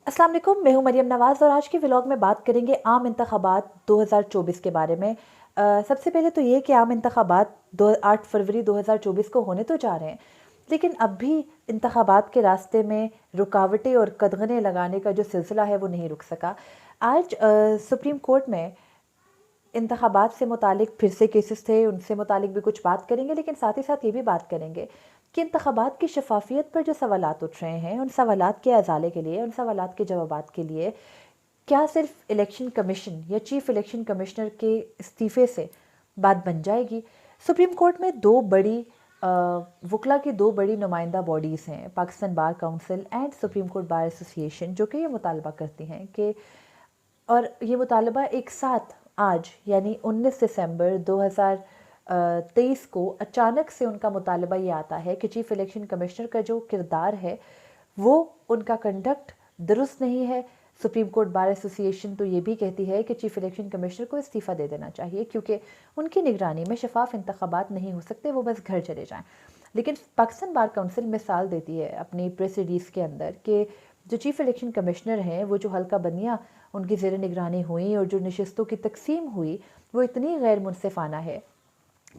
अस्सलाम वालेकुम, मैं हूं मरियम नवाज़ और आज के व्लॉग में बात करेंगे आम इंतखाबात 2024 के बारे में। सबसे पहले तो ये कि आम इंतखाबात 8 फरवरी 2024 को होने तो जा रहे हैं, लेकिन अब भी इंतखाबात के रास्ते में रुकावटें और कदगने लगाने का जो सिलसिला है वो नहीं रुक सका। आज सुप्रीम कोर्ट में इंतखाबात से मुतालिक फिर से केसेस थे, उनसे मुतालिक भी कुछ बात करेंगे, लेकिन साथ ही साथ ये भी बात करेंगे कि इंतखाबात की शफाफियत पर जो सवालात उठ रहे हैं, उन सवालात के अजाले के लिए, उन सवालात के जवाबात के लिए क्या सिर्फ इलेक्शन कमीशन या चीफ इलेक्शन कमिश्नर के इस्तीफ़े से बात बन जाएगी। सुप्रीम कोर्ट में दो बड़ी वकला की दो बड़ी नुमाइंदा बॉडीज़ हैं, Pakistan bar council and supreme court bar association, जो कि ये मुतालबा करती हैं कि, और ये मुतालबा एक साथ आज यानी 19 दिसंबर 2023 को अचानक से उनका मुतालबा ये आता है कि चीफ इलेक्शन कमिश्नर का जो किरदार है वो, उनका कंडक्ट दुरुस्त नहीं है। सुप्रीम कोर्ट बार एसोसिएशन तो ये भी कहती है कि चीफ इलेक्शन कमिश्नर को इस्तीफ़ा दे देना चाहिए क्योंकि उनकी निगरानी में शफाफ इंतखाबात नहीं हो सकते, वो बस घर चले जाएं। लेकिन पाकिस्तान बार काउंसिल मिसाल देती है अपनी प्रेस रिलीज़ के अंदर कि जो चीफ इलेक्शन कमिश्नर हैं, वो जो हल्का बनिया उनकी ज़ेर निगरानी हुई और जो नशस्तों की तकसीम हुई वो इतनी गैर मुनसिफाना है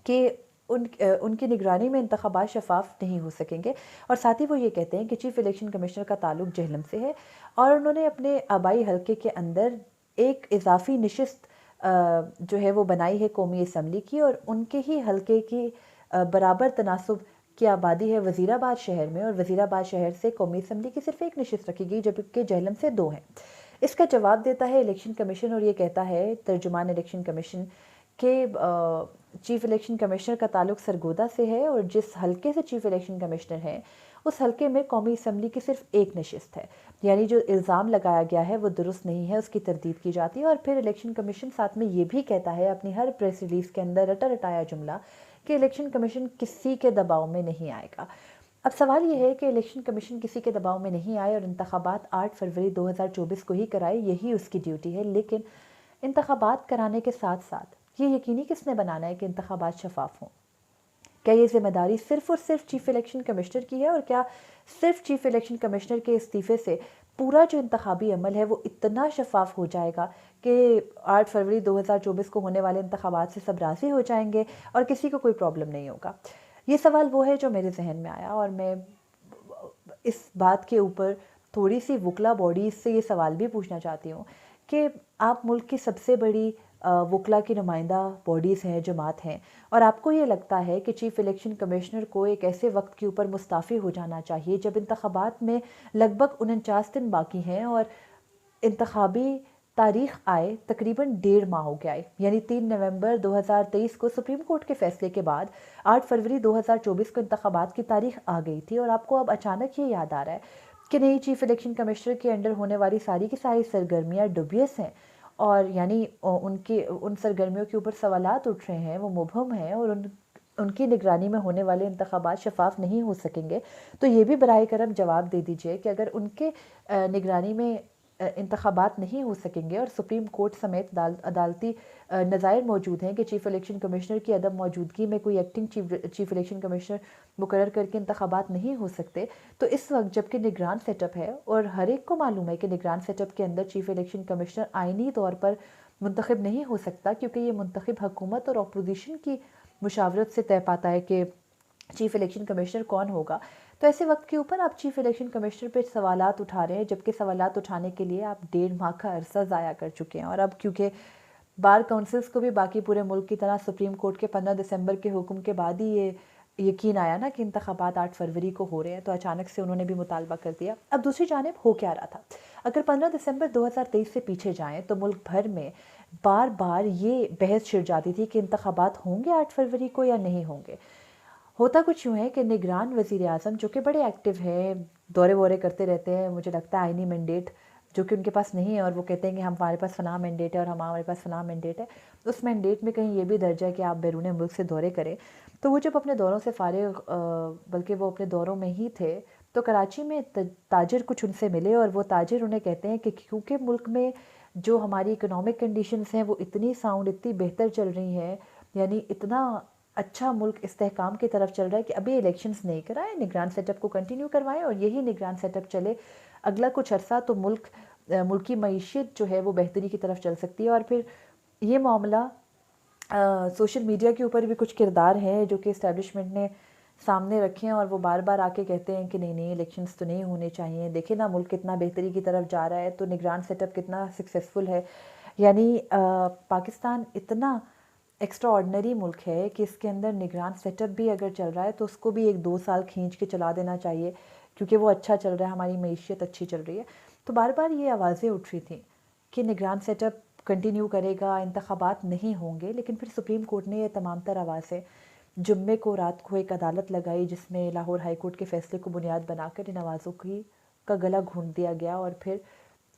कि उनकी निगरानी में इंतखाबात शफाफ नहीं हो सकेंगे। और साथ ही वो ये कहते हैं कि चीफ इलेक्शन कमिश्नर का ताल्लुक जहलम से है और उन्होंने अपने आबाई हल्के के अंदर एक इजाफी नशस्त जो है वो बनाई है कौमी असम्बली की, और उनके ही हल्के की बराबर तनासब की आबादी है वज़ीराबाद शहर में, और वज़ीराबाद शहर से कौमी असम्बली की सिर्फ एक नशस्त रखी गई जबकि जहलम से 2 हैं। इसका जवाब देता है इलेक्शन कमीशन और ये कहता है तर्जुमान इलेक्शन कमीशन के चीफ इलेक्शन कमिश्नर का ताल्लुक सरगोदा से है और जिस हल्के से चीफ इलेक्शन कमिश्नर हैं उस हल्के में कौमी असम्बली की सिर्फ एक नशिस्त है, यानी जो इल्ज़ाम लगाया गया है वो दुरुस्त नहीं है, उसकी तरदीद की जाती है। और फिर इलेक्शन कमीशन साथ में ये भी कहता है अपनी हर प्रेस रिलीज़ के अंदर रटा रटाया जुमला कि इलेक्शन कमीशन किसी के दबाव में नहीं आएगा। अब सवाल ये है कि इलेक्शन कमीशन किसी के दबाव में नहीं आए और इंतखाबात 8 फरवरी 2024 को ही कराए, यही उसकी ड्यूटी है। लेकिन इंतखाबात कराने के साथ साथ ये यकीनी किसने बनाना है कि इंतखाबात शफाफ हों? क्या ये जिम्मेदारी सिर्फ और सिर्फ चीफ इलेक्शन कमिश्नर की है, और क्या सिर्फ चीफ इलेक्शन कमिश्नर के इस्तीफ़े से पूरा जो इंतखाबी अमल है वो इतना शफाफ हो जाएगा कि 8 फरवरी 2024 को होने वाले इंतखाबात से सब राज़ी हो जाएंगे और किसी को कोई प्रॉब्लम नहीं होगा? ये सवाल वो है जो मेरे जहन में आया और मैं इस बात के ऊपर थोड़ी सी वकला बॉडीज़ से ये सवाल भी पूछना चाहती हूँ कि आप मुल्क की सबसे बड़ी वकला की नुमाइंदा बॉडीज़ हैं, जमात हैं, और आपको ये लगता है कि चीफ इलेक्शन कमिश्नर को एक ऐसे वक्त के ऊपर मुस्ताफ़ी हो जाना चाहिए जब इंतखाबात में लगभग 49 दिन बाकी हैं और इंतखाबी तारीख आए तकरीबन 1.5 माह हो गया है, यानी 3 नवंबर 2023 को सुप्रीम कोर्ट के फैसले के बाद 8 फरवरी 2024 को इंतखाबात की तारीख आ गई थी और आपको अब अचानक ये याद आ रहा है कि नहीं, चीफ इलेक्शन कमिश्नर के अंडर होने वाली सारी की सारी सरगर्मियाँ डुबियस हैं और यानी उनके उन सरगर्मियों के ऊपर सवालात उठ रहे हैं, वो मुबहम हैं और उनकी निगरानी में होने वाले इंतखाबात शफाफ नहीं हो सकेंगे। तो ये भी बराए करम जवाब दे दीजिए कि अगर उनके निगरानी में इंतखाबात नहीं हो सकेंगे और सुप्रीम कोर्ट समेत अदालती नज़ायर मौजूद हैं कि चीफ इलेक्शन कमिश्नर की अदम मौजूदगी में कोई एक्टिंग चीफ इलेक्शन कमिश्नर मुकर्रर करके इंतखाबात नहीं हो सकते, तो इस वक्त जबकि निगरान सेटअप है और हर एक को मालूम है कि निगरान सेटअप के अंदर चीफ इलेक्शन कमिश्नर आइनी तौर पर मुंतखब नहीं हो सकता क्योंकि ये मुंतखब हुकूमत और अपोजिशन की मुशावरत से तय पाता है कि चीफ इलेक्शन कमिश्नर कौन होगा। तो ऐसे वक्त के ऊपर आप चीफ इलेक्शन कमिश्नर पे सवालात उठा रहे हैं जबकि सवालात उठाने के लिए आप 1.5 माह का अरसा ज़ाया कर चुके हैं। और अब क्योंकि बार काउंसिल्स को भी बाकी पूरे मुल्क की तरह सुप्रीम कोर्ट के 15 दिसंबर के हुक्म के बाद ही ये यकीन आया ना कि इंतखाबात 8 फरवरी को हो रहे हैं, तो अचानक से उन्होंने भी मुतालबा कर दिया। अब दूसरी जानिब हो क्या रहा था, अगर 15 दिसंबर 2023 से पीछे जाएँ तो मुल्क भर में बार बार ये बहस छिड़ जाती थी कि इंतखाबात होंगे 8 फरवरी को या नहीं होंगे। होता कुछ यूँ है कि निगरान वज़ीर आज़म जो कि बड़े एक्टिव हैं, दौरे वौरे करते रहते हैं, मुझे लगता है आइनी मैंडेट जो कि उनके पास नहीं है और वो कहते हैं कि हमारे पास फ़लाँ मैंडेट है और हमारे पास फ़लाँ मैंडेट है, उस मैंडेट में कहीं ये भी दर्ज है कि आप बैरून मुल्क से दौरे करें। तो वो जब अपने दौरों से फ़ारिग बल्कि वो अपने दौरों में ही थे, तो कराची में ताजिर कुछ उनसे मिले और वो ताजिर उन्हें कहते हैं कि क्योंकि मुल्क में जो हमारी इकोनॉमिक कंडीशंस हैं वो इतनी साउंड, इतनी बेहतर चल रही हैं, यानी इतना अच्छा मुल्क इस्तेहकाम की तरफ चल रहा है कि अभी इलेक्शंस नहीं कराएं, निगरान सेटअप को कंटिन्यू करवाएं और यही निगरान सेटअप चले अगला कुछ अरसा तो मुल्क की मईशत जो है वो बेहतरी की तरफ चल सकती है। और फिर ये मामला सोशल मीडिया के ऊपर भी कुछ किरदार हैं जो कि इस्टेब्लिशमेंट ने सामने रखे हैं, और वो बार बार आके कहते हैं कि नहीं नहीं इलेक्शंस तो नहीं होने चाहिए, देखें ना मुल्क कितना बेहतरी की तरफ जा रहा है, तो निगरान सेटअप कितना सक्सेसफुल है। यानी पाकिस्तान इतना एक्स्ट्रा ऑर्डनरी मुल्क है कि इसके अंदर निगरान सेटअप भी अगर चल रहा है तो उसको भी 1-2 साल खींच के चला देना चाहिए, क्योंकि वो अच्छा चल रहा है, हमारी मईशत अच्छी चल रही है। तो बार बार ये आवाज़ें उठ रही थी कि निगरान सेटअप कंटिन्यू करेगा, इंतखाबात नहीं होंगे। लेकिन फिर सुप्रीम कोर्ट ने ये तमाम तर आवाज़ें जुम्मे को रात को एक अदालत लगाई जिसमें लाहौर हाई कोर्ट के फैसले को बुनियाद बनाकर इन आवाज़ों का गला घूंट दिया गया। और फिर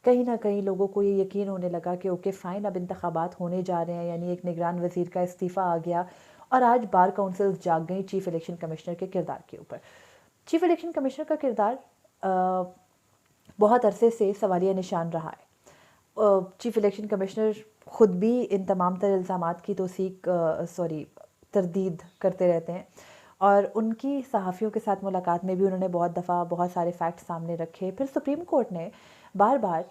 कहीं ना कहीं लोगों को ये यकीन होने लगा कि ओके फ़ाइन, अब इंतखाबात होने जा रहे हैं, यानी एक निगरान वज़ीर का इस्तीफ़ा आ गया। और आज बार काउंसिल्स जाग गई चीफ़ इलेक्शन कमिश्नर के किरदार के ऊपर। चीफ़ इलेक्शन कमिश्नर का किरदार बहुत अरसे से सवालिया निशान रहा है। चीफ़ इलेक्शन कमिश्नर ख़ुद भी इन तमाम तर इल्ज़ामात की तरदीद करते रहते हैं, और उनकी सहाफ़ियों के साथ मुलाकात में भी उन्होंने बहुत दफ़ा बहुत सारे फैक्ट सामने रखे। फिर सुप्रीम कोर्ट ने बार बार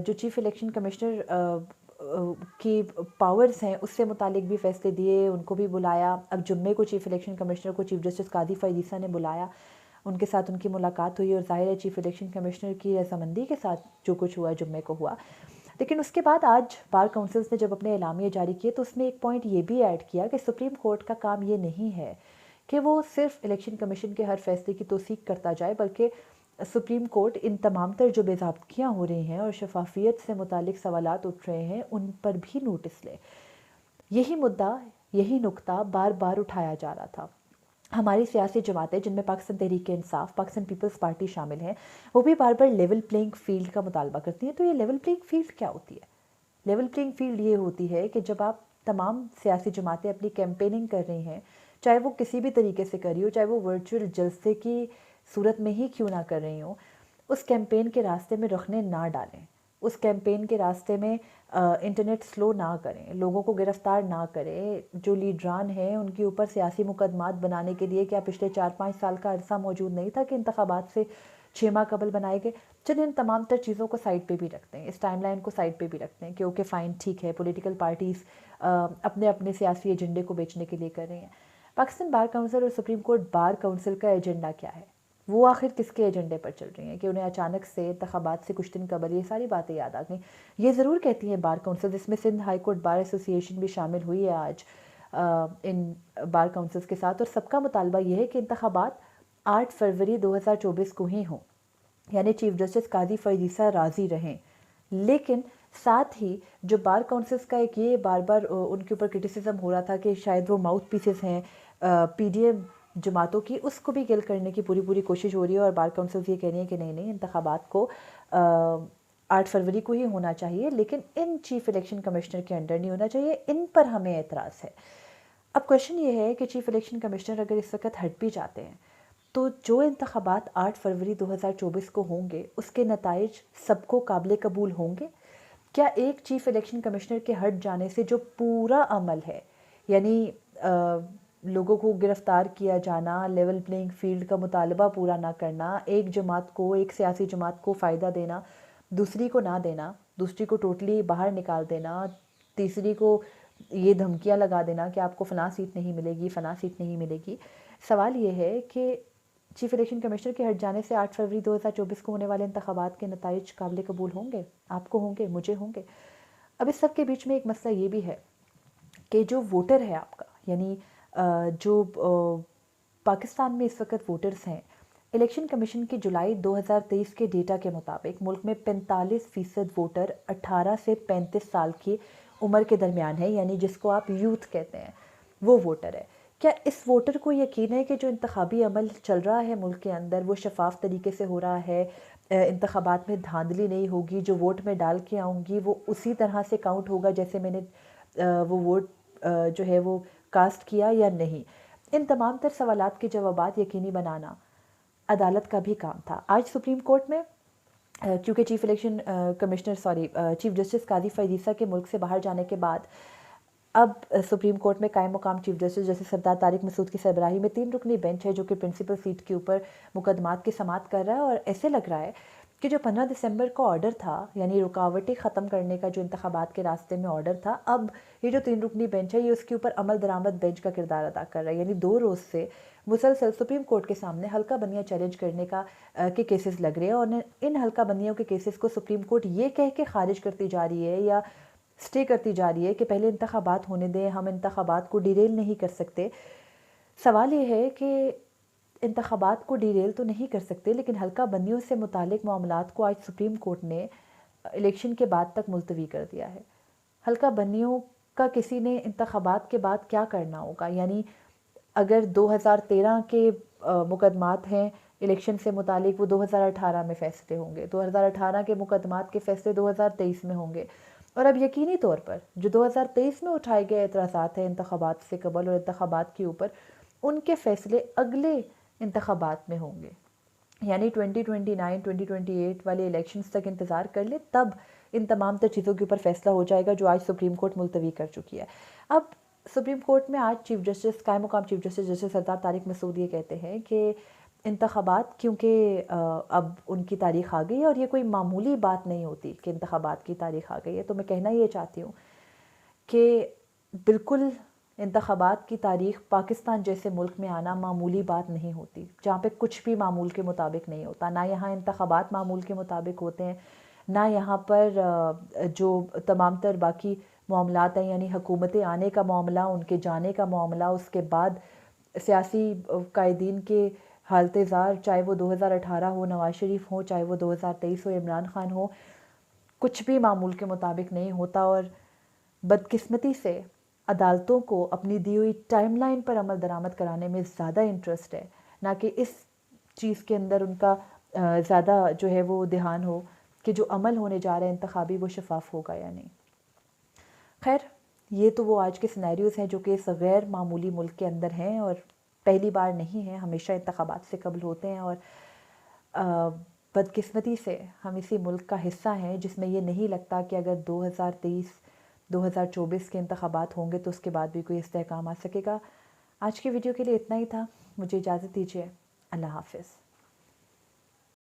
जो चीफ़ इलेक्शन कमिश्नर की पावर्स हैं उससे मुतालिक भी फ़ैसले दिए, उनको भी बुलाया। अब जुम्मे को चीफ़ इलेक्शन कमिश्नर को चीफ़ जस्टिस कादी फ़ायद ईसा ने बुलाया, उनके साथ उनकी मुलाकात हुई, और ज़ाहिर है चीफ़ इलेक्शन कमिश्नर की रजामंदी के साथ जो कुछ हुआ जुम्मे को हुआ। लेकिन उसके बाद आज बार काउंसिल्स ने जब अपने एलामिया जारी किए तो उसमें एक पॉइंट ये भी ऐड किया कि सुप्रीम कोर्ट का काम ये नहीं है कि वो सिर्फ इलेक्शन कमीशन के हर फैसले की तौसीक करता जाए, बल्कि सुप्रीम कोर्ट इन तमाम तर जो बेज़ाब्तियाँ हो रही हैं और शफाफियत से मुतालिक सवालात उठ रहे हैं उन पर भी नोटिस ले। यही मुद्दा, यही नुक्ता बार बार उठाया जा रहा था। हमारी सियासी जमातें जिनमें पाकिस्तान तहरीक इंसाफ, पाकिस्तान पीपल्स पार्टी शामिल हैं, वो भी बार बार लेवल प्लेइंग फील्ड का मुतालबा करती हैं। तो ये लेवल प्लेइंग फील्ड क्या होती है? लेवल प्लेइंग फील्ड ये होती है कि जब आप तमाम सियासी जमातें अपनी कैंपेनिंग कर रही हैं, चाहे वो किसी भी तरीके से कर रही हो, चाहे वो वर्चुअल जलसे की सूरत में ही क्यों ना कर रही हो, उस कैंपेन के रास्ते में रुखने ना डालें, उस कैंपेन के रास्ते में इंटरनेट स्लो ना करें, लोगों को गिरफ्तार ना करें। जो लीडरान हैं उनके ऊपर सियासी मुकदमात बनाने के लिए क्या पिछले 4-5 साल का अरसा मौजूद नहीं था कि इंतखाबात से 6 माह कबल बनाए गए? चलिए इन तमाम तर चीज़ों को साइड पे भी रखते हैं, इस टाइमलाइन को साइड पे भी रखते हैं कि ओके फ़ाइन, ठीक है, पॉलिटिकल पार्टीज़ अपने अपने सियासी एजेंडे को बेचने के लिए कर रही हैं। पाकिस्तान बार काउंसिल और सुप्रीम कोर्ट बार काउंसिल का एजेंडा क्या है? वो आखिर किसके एजेंडे पर चल रही हैं कि उन्हें अचानक से इंतखाबात से कुछ दिन कबल ये सारी बातें याद आ गई? ये ज़रूर कहती हैं बार काउंसिल, जिसमें Sindh high court bar association भी शामिल हुई है आज इन बार काउंसिल्स के साथ, और सबका मुतालबा ये है कि इंतखाबात 8 फरवरी 2024 को ही हों, यानी चीफ जस्टिस कादी फ़ायद ईसा राज़ी रहें। लेकिन साथ ही जो बार काउंसिल्स का एक ये बार बार उनके ऊपर क्रिटिसिज्म हो रहा था कि शायद वो माउथ पीसेस हैं पीडीएम जमातों की, उसको भी गिल करने की पूरी कोशिश हो रही है। और बार काउंसिल्स ये कह रही है कि नहीं नहीं, इंतखाबात को 8 फरवरी को ही होना चाहिए, लेकिन इन चीफ इलेक्शन कमिश्नर के अंडर नहीं होना चाहिए। इन पर हमें एतराज़ है। अब क्वेश्चन ये है कि चीफ इलेक्शन कमिश्नर अगर इस वक्त हट भी जाते हैं तो जो इंतखाबात 8 फरवरी 2024 को होंगे उसके नताइज सबको काबिल कबूल होंगे? क्या एक चीफ इलेक्शन कमिश्नर के हट जाने से जो पूरा अमल है, यानी लोगों को गिरफ्तार किया जाना, लेवल प्लेइंग फील्ड का मुतालबा पूरा ना करना, एक जमात को, एक सियासी जमात को फ़ायदा देना, दूसरी को ना देना, दूसरी को टोटली बाहर निकाल देना, तीसरी को ये धमकियां लगा देना कि आपको फ़लाँ सीट नहीं मिलेगी, फ़लाँ सीट नहीं मिलेगी। सवाल ये है कि चीफ इलेक्शन कमिश्नर के हट जाने से 8 फरवरी 2024 को होने वाले इंतखाबात के नताइज काबिल कबूल होंगे? आपको होंगे, मुझे होंगे। अब इस सब के बीच में एक मसला ये भी है कि जो वोटर है आपका, यानी जो पाकिस्तान में इस वक्त वोटर्स हैं, इलेक्शन कमीशन की जुलाई 2023 के डेटा के मुताबिक मुल्क में 45% वोटर 18 से 35 साल की उम्र के दरमियान है, यानी जिसको आप यूथ कहते हैं, वो वोटर है। क्या इस वोटर को यकीन है कि जो इंतखाबी अमल चल रहा है मुल्क के अंदर वो शफाफ तरीके से हो रहा है, इंतखाबात में धांधली नहीं होगी, जो वोट में डाल के आऊँगी वो उसी तरह से काउंट होगा जैसे मैंने वो वोट जो है वो कास्ट किया या नहीं? इन तमाम तर सवालात के जवाबात यकीनी बनाना अदालत का भी काम था। आज सुप्रीम कोर्ट में क्योंकि chief election commissioner chief justice Qazi Faez ईसा के मुल्क से बाहर जाने के बाद अब सुप्रीम कोर्ट में कायम मुकाम चीफ जस्टिस जैसे सरदार तारिक मसूद की सरबराही में 3 रुकनी बेंच है जो कि प्रिंसिपल सीट के ऊपर मुकदमात की समाअत कर रहा है। और ऐसे लग रहा है कि जो 15 दिसंबर का ऑर्डर था, यानी रुकावटें ख़त्म करने का जो इंतखाबात के रास्ते में ऑर्डर था, अब ये जो 3 रुकनी बेंच है ये उसके ऊपर अमल दरामद बेंच का किरदार अदा कर रहा है। यानी 2 रोज़ से मुसलसल सुप्रीम कोर्ट के सामने हल्का बनिया चैलेंज करने का के केसेस लग रहे हैं, और इन हल्का बनियों के केसेस को सुप्रीम कोर्ट ये कह के खारिज करती जा रही है या स्टे करती जा रही है कि पहले इंतखाबात होने दें, हम इंतखाबात को डिरेल नहीं कर सकते। सवाल ये है कि इंतखाबात को डिरेल तो नहीं कर सकते, लेकिन हल्का बंदियों से मुतालिक मामलात को आज सुप्रीम कोर्ट ने इलेक्शन के बाद तक मुलतवी कर दिया है। हल्का बंदियों का किसी ने इंतखाबात के बाद क्या करना होगा, यानी अगर 2013 के मुकदमात हैं इलेक्शन से मुतालिक, वो 2018 में फ़ैसले होंगे, 2018 के मुकदमात के फ़ैसले 2023 में होंगे, और अब यकीनी तौर पर जो 2023 में उठाए गए एतराज़ात हैं इंतखाबात से कबल और इंतखाबात के ऊपर, उनके फ़ैसले अगले इंतखाबात में होंगे। यानी 2029 2028 वाले इलेक्शंस तक इंतज़ार कर ले, तब इन तमाम तर चीज़ों के ऊपर फ़ैसला हो जाएगा जो आज सुप्रीम कोर्ट मुलतवी कर चुकी है। अब सुप्रीम कोर्ट में आज चीफ जस्टिस कायम मुकाम चीफ जस्टिस जस्टिस सरदार तारिक मसूद ये कहते हैं कि इंतखाबात क्योंकि अब उनकी तारीख़ आ गई है, और ये कोई मामूली बात नहीं होती कि इंतखाबात की तारीख़ आ गई है, तो मैं कहना ये चाहती हूँ कि बिल्कुल इंतखाबात की तारीख़ पाकिस्तान जैसे मुल्क में आना मामूली बात नहीं होती, जहाँ पे कुछ भी मामूल के मुताबिक नहीं होता। ना यहाँ इंतखाबात मामूल के मुताबिक होते हैं, ना यहाँ पर जो तमाम तर बाकी मामलात हैं, यानी हुकूमतें आने का मामला, उनके जाने का मामला, उसके बाद सियासी कायदीन के हालत ज़ार, चाहे वो 2018 हो नवाज शरीफ हो, चाहे वो 2023 हो इमरान खान हो, कुछ भी मामूल के मुताबिक नहीं होता। और बदकिस्मती से अदालतों को अपनी दी हुई टाइमलाइन पर अमल दरामद कराने में ज़्यादा इंटरेस्ट है, ना कि इस चीज़ के अंदर उनका ज़्यादा जो है वो ध्यान हो कि जो अमल होने जा रहा है इंतखाबी वो शफाफ होगा या नहीं। खैर, ये तो वो आज के सिनेरियोज़ हैं जो कि इस गैर मामूली मुल्क के अंदर हैं, और पहली बार नहीं है, हमेशा इंतखाबात से कबल होते हैं। और बदकिस्मती से हम इसी मुल्क का हिस्सा हैं जिसमें ये नहीं लगता कि अगर 2023-2024 के इंतखाबात होंगे तो उसके बाद भी कोई इस्तेहकाम आ सकेगा। आज की वीडियो के लिए इतना ही था, मुझे इजाज़त दीजिए। अल्लाह हाफ़िज़।